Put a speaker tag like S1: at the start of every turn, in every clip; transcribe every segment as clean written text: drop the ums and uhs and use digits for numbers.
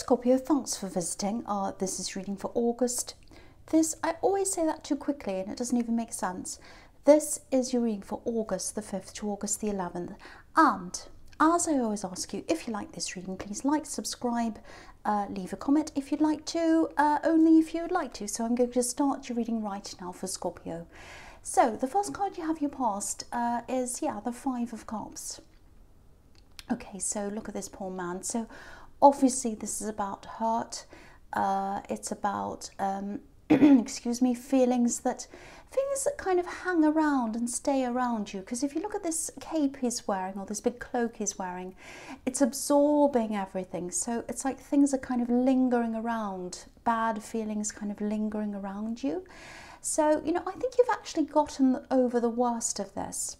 S1: Scorpio, thanks for visiting. This is reading for August. I always say that too quickly and it doesn't even make sense. This is your reading for August the 5th to August the 11th. And as I always ask you, if you like this reading, please like, subscribe, leave a comment if you'd like to, only if you would like to. So I'm going to start your reading right now for Scorpio. So the first card you have your past is, the Five of Cups. Okay, so look at this poor man. So obviously this is about hurt. It's about, excuse me, feelings that kind of hang around and stay around you. Because if you look at this cape he's wearing, or this big cloak he's wearing, it's absorbing everything. So it's like things are kind of lingering around, bad feelings kind of lingering around you. So, I think you've actually gotten over the worst of this.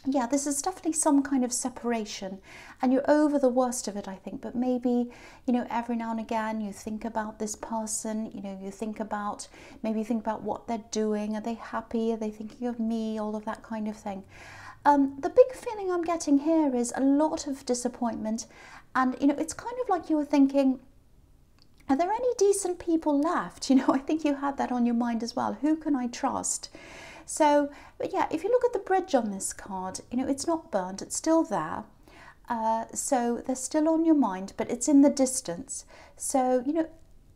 S1: Yeah, this is definitely some kind of separation and you're over the worst of it, I think. But maybe, every now and again you think about this person, you think about what they're doing. Are they happy? Are they thinking of me? All of that kind of thing. The big feeling I'm getting here is a lot of disappointment. And, it's kind of like you were thinking, are there any decent people left? I think you had that on your mind as well. Who can I trust? So, but yeah, if you look at the bridge on this card, it's not burnt, it's still there. So they're still on your mind, but it's in the distance. So,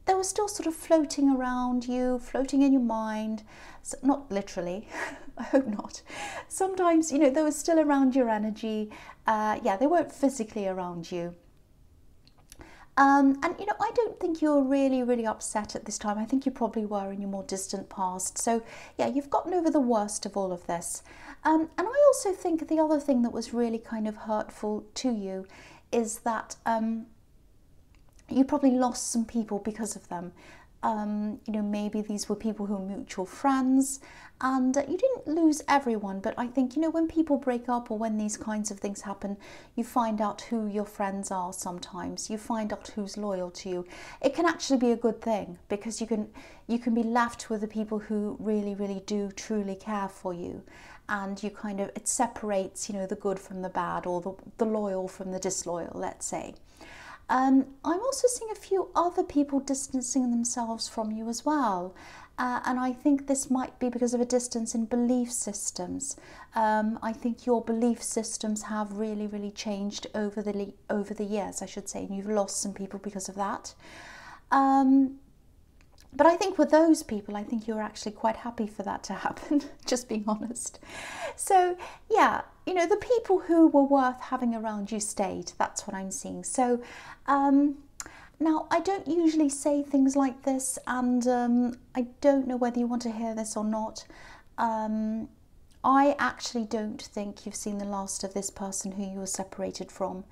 S1: they were still sort of floating around you, floating in your mind. So, not literally, I hope not. Sometimes, they were still around your energy. They weren't physically around you. And I don't think you're really upset at this time. I think you probably were in your more distant past. So yeah, you've gotten over the worst of all of this. And I also think the other thing that was really kind of hurtful to you is that you probably lost some people because of them. Maybe these were people who are mutual friends, and you didn't lose everyone, but I think, when people break up or when these kinds of things happen, you find out who your friends are sometimes. You find out who's loyal to you. It can actually be a good thing because you can be left with the people who really do truly care for you. And it separates, the good from the bad, or the loyal from the disloyal, let's say. I'm also seeing a few other people distancing themselves from you as well. And I think this might be because of a distance in belief systems. I think your belief systems have really changed over the years, I should say, and you've lost some people because of that. But I think with those people, I think you're actually quite happy for that to happen, just being honest. So yeah, the people who were worth having around you stayed. That's what I'm seeing. So now, I don't usually say things like this, and I don't know whether you want to hear this or not. I actually don't think you've seen the last of this person who you were separated from.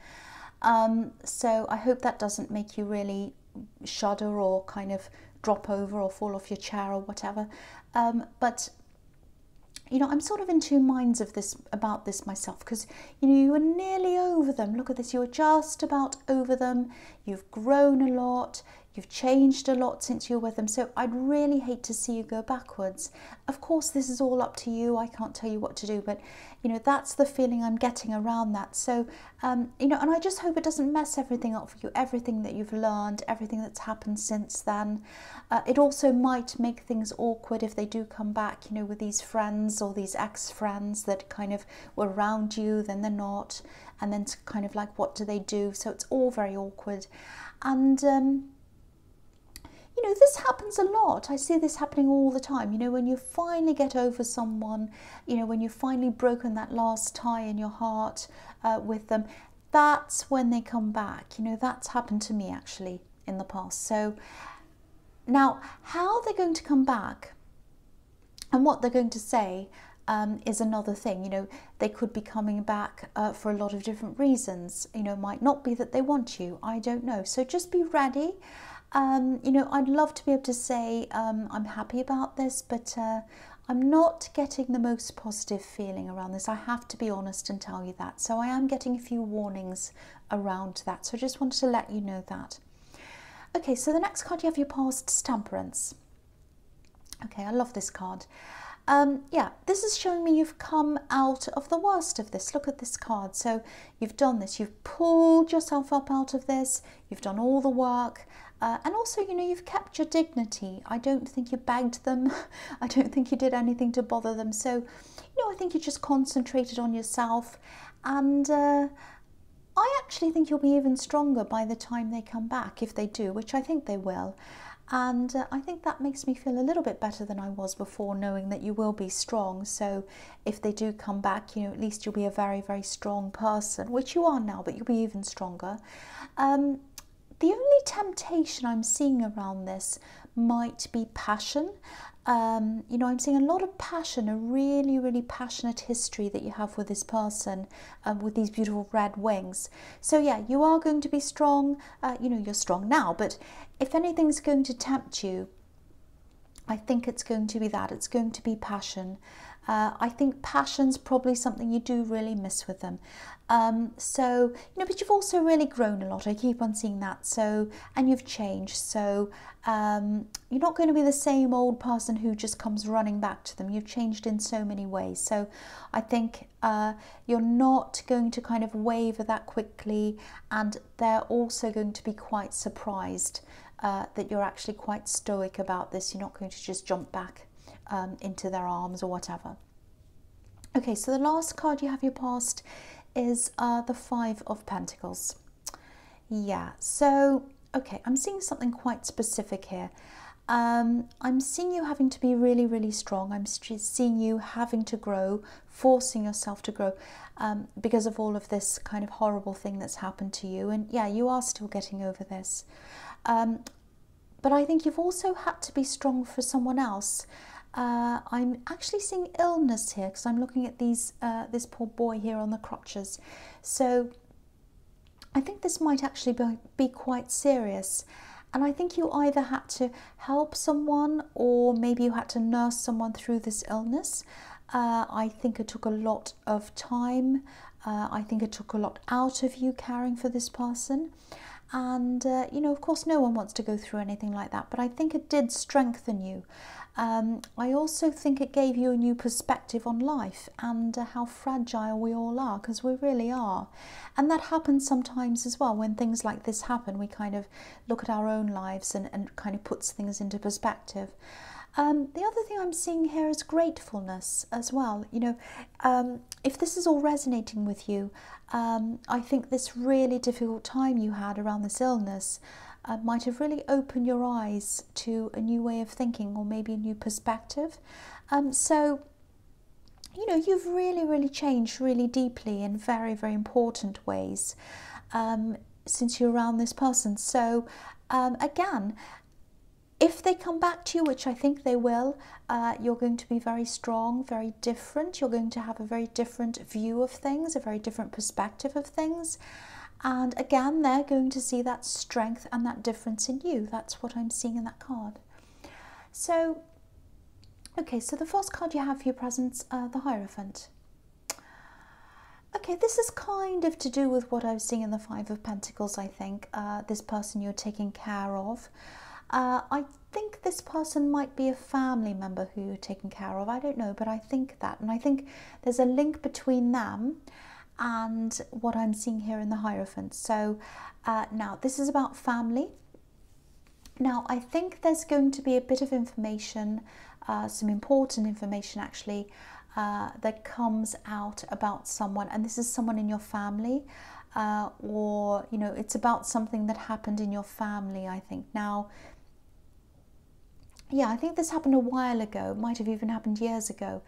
S1: So I hope that doesn't make you really shudder or kind of drop over or fall off your chair or whatever. But I'm sort of in two minds about this myself, because you were nearly over them. Look at this, you were just about over them. You've grown a lot, you've changed a lot since you were with them. So I'd really hate to see you go backwards. Of course, this is all up to you. I can't tell you what to do, but that's the feeling I'm getting around that. So and I just hope it doesn't mess everything up for you, everything that you've learned, everything that's happened since then. It also might make things awkward if they do come back, with these friends or these ex-friends that kind of were around you, then they're not, and then it's kind of like, what do they do? So it's all very awkward. And this happens a lot. I see this happening all the time. When you finally get over someone, when you've finally broken that last tie in your heart with them, that's when they come back. That's happened to me actually in the past. So now, how they're going to come back and what they're going to say is another thing. They could be coming back for a lot of different reasons. It might not be that they want you. I don't know. So just be ready. I'd love to be able to say I'm happy about this, but I'm not getting the most positive feeling around this. I have to be honest and tell you that. So I am getting a few warnings around that. So I just wanted to let you know that. Okay, so the next card you have your past is Temperance. Okay, I love this card. Yeah, this is showing me you've come out of the worst of this. Look at this card. So you've done this, you've pulled yourself up out of this, you've done all the work, and also, you know, you've kept your dignity. I don't think you begged them. I don't think you did anything to bother them. So, you know, I think you just concentrated on yourself, and I actually think you'll be even stronger by the time they come back, if they do, which I think they will. And I think that makes me feel a little bit better than I was before, knowing that you will be strong. So if they do come back, you know, at least you'll be a very, very strong person, which you are now, but you'll be even stronger. The only temptation I'm seeing around this might be passion. You know, I'm seeing a lot of passion, a really, really passionate history that you have with this person, with these beautiful red wings. So yeah, you are going to be strong. You know, you're strong now, but if anything's going to tempt you, I think it's going to be that. It's going to be passion. I think passion's probably something you do really miss with them. So, you know, but you've also really grown a lot. I keep on seeing that. So, and you've changed. So, you're not going to be the same old person who just comes running back to them. You've changed in so many ways. So I think you're not going to kind of waver that quickly, and they're also going to be quite surprised that you're actually quite stoic about this. You're not going to just jump back into their arms or whatever. Okay, so the last card you have your past is the Five of Pentacles. Yeah, so, okay, I'm seeing something quite specific here. I'm seeing you having to be really, really strong. I'm seeing you having to grow, forcing yourself to grow because of all of this kind of horrible thing that's happened to you. And yeah, you are still getting over this. But I think you've also had to be strong for someone else. I'm actually seeing illness here because I'm looking at these this poor boy here on the crutches. So I think this might actually be quite serious. And I think you either had to help someone, or maybe you had to nurse someone through this illness. I think it took a lot of time. I think it took a lot out of you caring for this person. And, you know, of course, no one wants to go through anything like that, but I think it did strengthen you. I also think it gave you a new perspective on life and how fragile we all are, because we really are. And that happens sometimes as well. When things like this happen, we kind of look at our own lives and kind of puts things into perspective. The other thing I'm seeing here is gratefulness as well. You know, if this is all resonating with you, I think this really difficult time you had around this illness might have really opened your eyes to a new way of thinking, or maybe a new perspective. So, you know, you've really, really changed really deeply in very, very important ways since you're around this person. So, again, if they come back to you, which I think they will, you're going to be very strong, very different. You're going to have a very different view of things, a very different perspective of things. And again, they're going to see that strength and that difference in you. That's what I'm seeing in that card. So, okay, so the first card you have for your presence, the Hierophant. Okay, this is kind of to do with what I was seeing in the Five of Pentacles, I think. This person you're taking care of. I think this person might be a family member who you're taking care of. I don't know, but I think that. And I think there's a link between them and what I'm seeing here in the Hierophant. So now this is about family. Now I think there's going to be a bit of information, some important information actually, that comes out about someone, and this is someone in your family, or, you know, it's about something that happened in your family, I think. Now, yeah, I think this happened a while ago. It might have even happened years ago.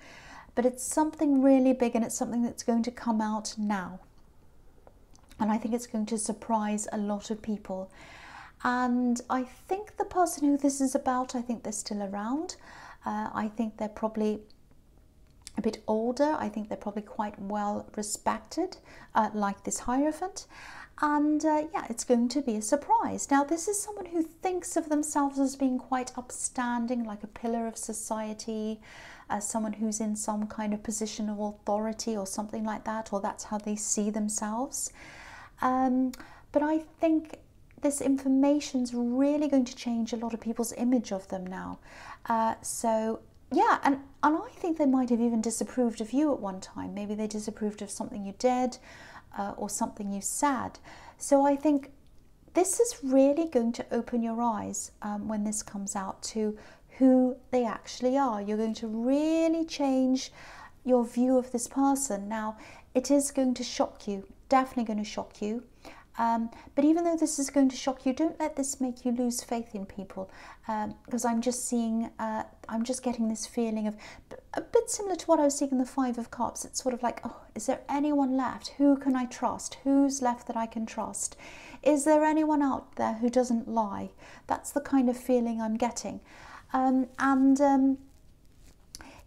S1: But it's something really big, and it's something that's going to come out now. And I think it's going to surprise a lot of people. And I think the person who this is about, I think they're still around. I think they're probably a bit older. I think they're probably quite well respected, like this Hierophant. And yeah, it's going to be a surprise. Now, this is someone who thinks of themselves as being quite upstanding, like a pillar of society, someone who's in some kind of position of authority or something like that, or that's how they see themselves. But I think this information's really going to change a lot of people's image of them now. So yeah, and I think they might have even disapproved of you at one time. Maybe they disapproved of something you did or something you said. So I think this is really going to open your eyes when this comes out to who they actually are. You're going to really change your view of this person. Now, it is going to shock you, definitely going to shock you. But even though this is going to shock you, don't let this make you lose faith in people, because I'm just seeing, I'm just getting this feeling of a bit similar to what I was seeing in the Five of Cups. It's sort of like, oh, is there anyone left? Who can I trust? Who's left that I can trust? Is there anyone out there who doesn't lie? That's the kind of feeling I'm getting.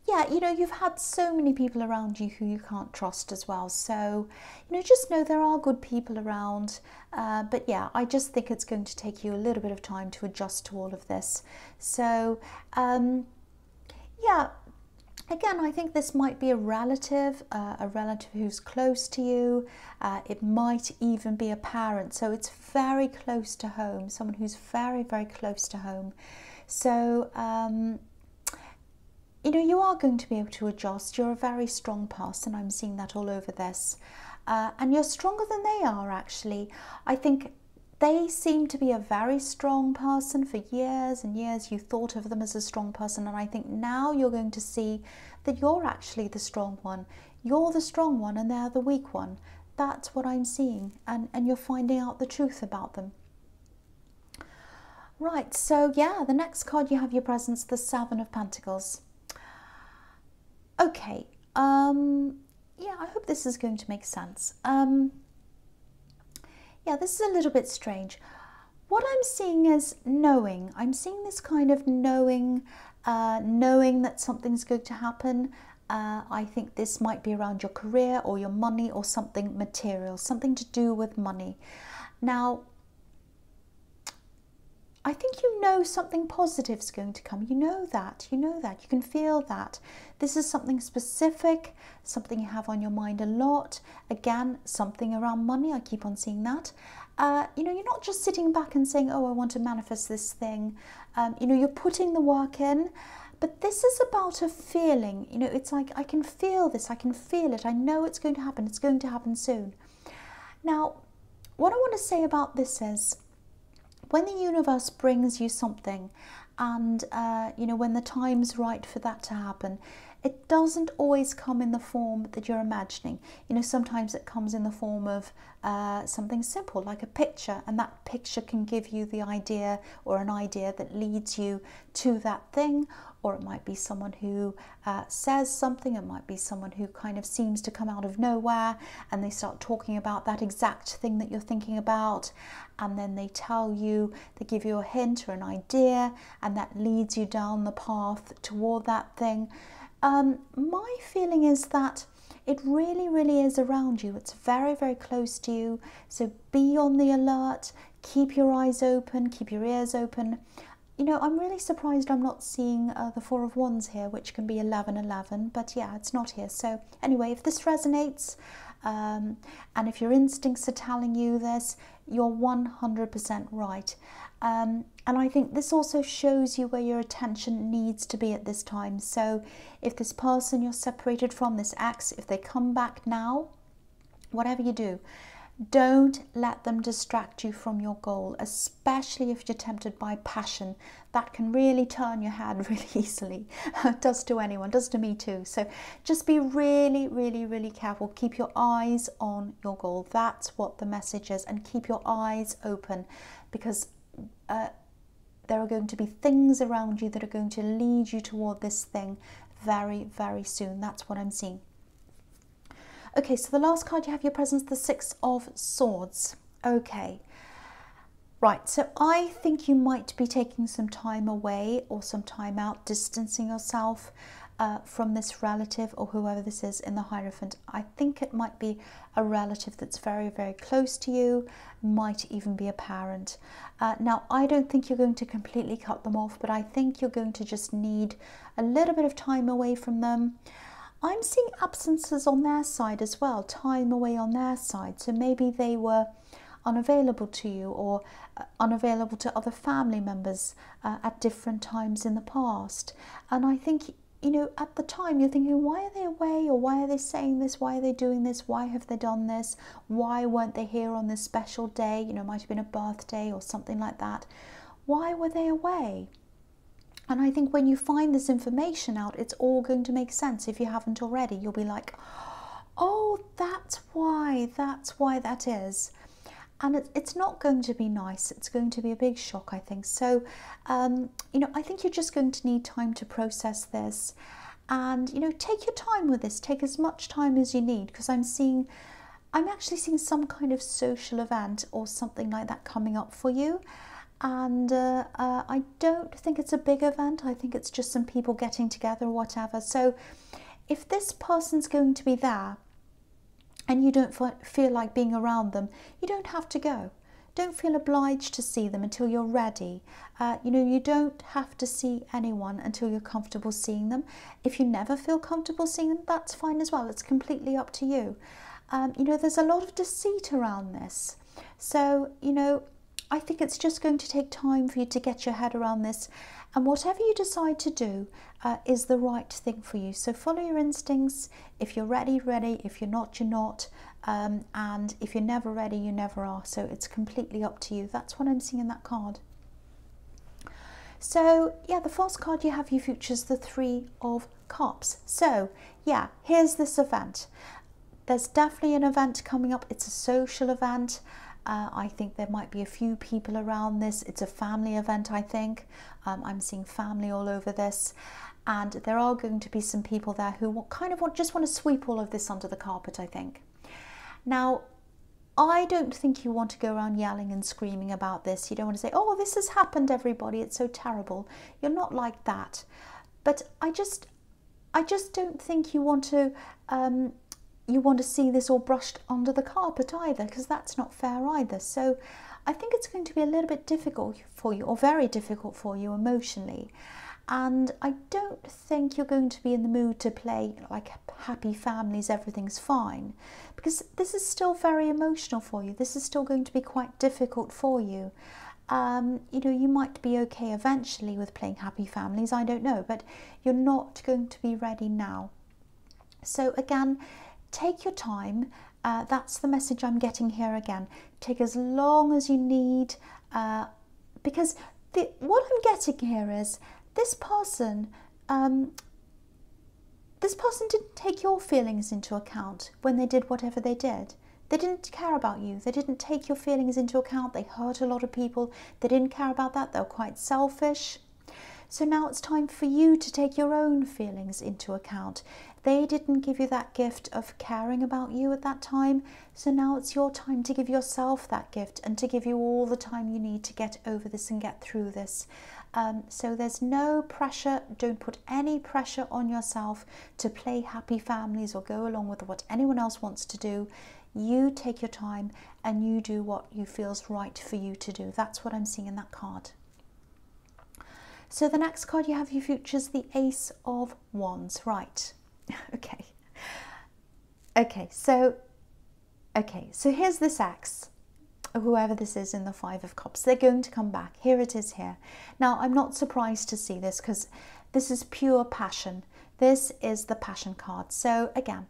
S1: Yeah, you know, you've had so many people around you who you can't trust as well. So, you know, just know there are good people around. But yeah, I just think it's going to take you a little bit of time to adjust to all of this. So, yeah, again, I think this might be a relative who's close to you. It might even be a parent. So it's very close to home, someone who's very, very close to home. So, you know, you are going to be able to adjust. You're a very strong person. I'm seeing that all over this. And you're stronger than they are, actually. I think they seem to be a very strong person for years and years. You thought of them as a strong person. And I think now you're going to see that you're actually the strong one. You're the strong one and they're the weak one. That's what I'm seeing. And you're finding out the truth about them. Right, so yeah, the next card you have your presence, the Seven of Pentacles. Okay, yeah, I hope this is going to make sense. Yeah, this is a little bit strange. What I'm seeing is knowing. I'm seeing this kind of knowing, knowing that something's going to happen. I think this might be around your career or your money or something material, something to do with money. Now, I think you know something positive is going to come. You know that, you can feel that. This is something specific, something you have on your mind a lot. Again, something around money, I keep on seeing that. You know, you're not just sitting back and saying, oh, I want to manifest this thing. You know, you're putting the work in, but this is about a feeling. You know, it's like, I can feel this, I can feel it. I know it's going to happen. It's going to happen soon. Now, what I want to say about this is, when the universe brings you something and, you know, when the time's right for that to happen, it doesn't always come in the form that you're imagining. You know, sometimes it comes in the form of something simple, like a picture, and that picture can give you the idea or an idea that leads you to that thing. Or it might be someone who says something. It might be someone who kind of seems to come out of nowhere and they start talking about that exact thing that you're thinking about, and then they tell you, they give you a hint or an idea, and that leads you down the path toward that thing. My feeling is that it really, really is around you. It's very, very close to you. So be on the alert, keep your eyes open, keep your ears open. You know, I'm really surprised I'm not seeing the Four of Wands here, which can be 1111, but yeah, it's not here. So anyway, if this resonates, and if your instincts are telling you this, you're 100% right. And I think this also shows you where your attention needs to be at this time. So if this person you're separated from, this ex, if they come back now, whatever you do, don't let them distract you from your goal, especially if you're tempted by passion. That can really turn your head really easily. It does to anyone, does to me too. So just be really, really, really careful. Keep your eyes on your goal. That's what the message is. And keep your eyes open, because there are going to be things around you that are going to lead you toward this thing very, very soon. That's what I'm seeing. Okay, so the last card you have your presence, the Six of Swords. Okay, right, so I think you might be taking some time away or some time out, distancing yourself from this relative or whoever this is in the Hierophant. I think it might be a relative that's very, very close to you, might even be a parent. Now, I don't think you're going to completely cut them off, but I think you're going to just need a little bit of time away from them. I'm seeing absences on their side as well, time away on their side. So maybe they were unavailable to you or unavailable to other family members at different times in the past. And I think you know, at the time you're thinking, why are they away, or why are they saying this, why are they doing this, why have they done this, why weren't they here on this special day, you know, it might have been a birthday or something like that. Why were they away? And I think when you find this information out, it's all going to make sense. If you haven't already, you'll be like, oh, that's why that is. And it's not going to be nice. It's going to be a big shock, I think. So, you know, I think you're just going to need time to process this. And, you know, take your time with this. Take as much time as you need, because I'm actually seeing some kind of social event or something like that coming up for you. And I don't think it's a big event. I think it's just some people getting together or whatever. So if this person's going to be there, and you don't feel like being around them, you don't have to go. Don't feel obliged to see them until you're ready. You know, you don't have to see anyone until you're comfortable seeing them. If you never feel comfortable seeing them, that's fine as well. It's completely up to you. You know, there's a lot of deceit around this. So, you know, I think it's just going to take time for you to get your head around this. And whatever you decide to do is the right thing for you. So follow your instincts. If you're ready, ready. If you're not, you're not. And if you're never ready, you never are. So it's completely up to you. That's what I'm seeing in that card. So yeah, the first card you have, you features the Three of Cups. So yeah, here's this event. There's definitely an event coming up. It's a social event. I think there might be a few people around this. It's a family event, I think. I'm seeing family all over this. And there are going to be some people there who just want to sweep all of this under the carpet, I think. Now, I don't think you want to go around yelling and screaming about this. You don't want to say, oh, this has happened, everybody. It's so terrible. You're not like that. But I just don't think you want to see this all brushed under the carpet either, because that's not fair either. So I think it's going to be a little bit difficult for you, or very difficult for you emotionally. And I don't think you're going to be in the mood to play like happy families, everything's fine, because this is still very emotional for you. This is still going to be quite difficult for you. You know, you might be okay eventually with playing happy families, I don't know, but you're not going to be ready now. So again, take your time. That's the message I'm getting here again. Take as long as you need, because what I'm getting here is this person didn't take your feelings into account when they did whatever they did. They didn't care about you. They didn't take your feelings into account. They hurt a lot of people. They didn't care about that. They were quite selfish. So now it's time for you to take your own feelings into account. They didn't give you that gift of caring about you at that time. So now it's your time to give yourself that gift and to give you all the time you need to get over this and get through this. So there's no pressure. Don't put any pressure on yourself to play happy families or go along with what anyone else wants to do. You take your time and you do what you feels right for you to do. That's what I'm seeing in that card. So the next card you have, you features the Ace of Wands. Right. Okay, so here's this ex, whoever this is in the Five of Cups. They're going to come back. Here it is here. Now, I'm not surprised to see this, because this is pure passion. This is the passion card. So again,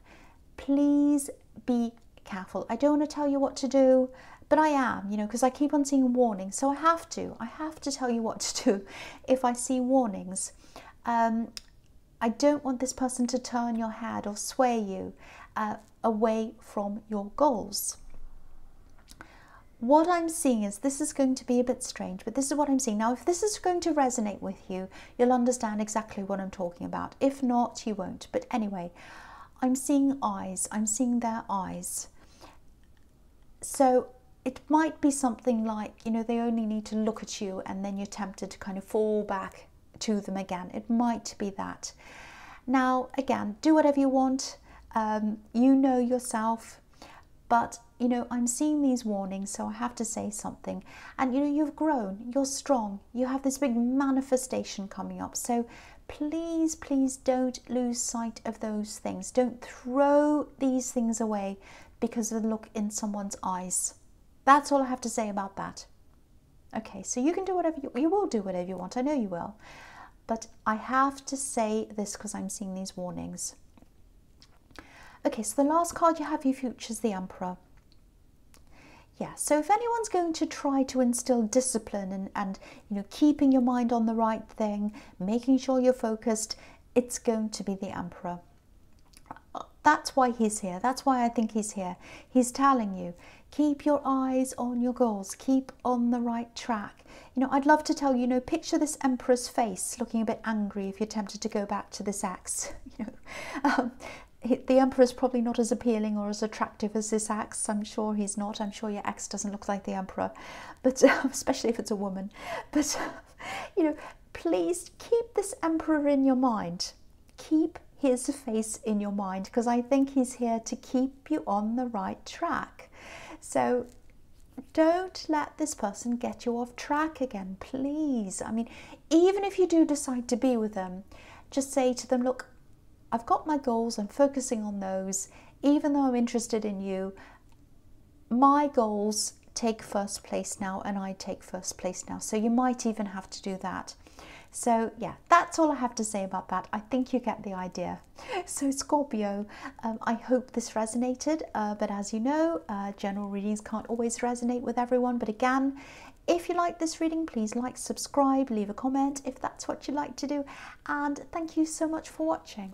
S1: please be careful. I don't want to tell you what to do, but I am, you know, because I keep on seeing warnings. So I have to tell you what to do if I see warnings. I don't want this person to turn your head or sway you away from your goals. What I'm seeing is, this is going to be a bit strange, but this is what I'm seeing. Now, if this is going to resonate with you, you'll understand exactly what I'm talking about. If not, you won't. But anyway, I'm seeing eyes. I'm seeing their eyes. So it might be something like, you know, they only need to look at you and then you're tempted to kind of fall back to them again. It might be that. Now, again, do whatever you want. You know yourself, but, you know, I'm seeing these warnings, so I have to say something. And, you know, you've grown, you're strong, you have this big manifestation coming up. So please, please don't lose sight of those things. Don't throw these things away because of the look in someone's eyes. That's all I have to say about that. Okay, so you can do whatever you will do whatever you want. I know you will. but I have to say this because I'm seeing these warnings. Okay, so the last card you have, your future, is the Emperor. Yeah, so if anyone's going to try to instill discipline and you know, keeping your mind on the right thing, making sure you're focused, it's going to be the Emperor. That's why he's here. That's why I think he's here. He's telling you, keep your eyes on your goals, keep on the right track. You know, I'd love to tell you, you know, picture this Emperor's face looking a bit angry if you're tempted to go back to this ex. You know, the Emperor's probably not as appealing or as attractive as this ex. I'm sure he's not. I'm sure your ex doesn't look like the Emperor, but especially if it's a woman. But you know, please keep this Emperor in your mind. Keep his face in your mind, because I think he's here to keep you on the right track. So don't let this person get you off track again, please. I mean, even if you do decide to be with them, just say to them, look, I've got my goals, I'm focusing on those. Even though I'm interested in you, my goals take first place now, and I take first place now. So you might even have to do that. So yeah, that's all I have to say about that. I think you get the idea. So Scorpio, I hope this resonated, but as you know, general readings can't always resonate with everyone. But again, if you like this reading, please like, subscribe, leave a comment if that's what you like to do. And thank you so much for watching.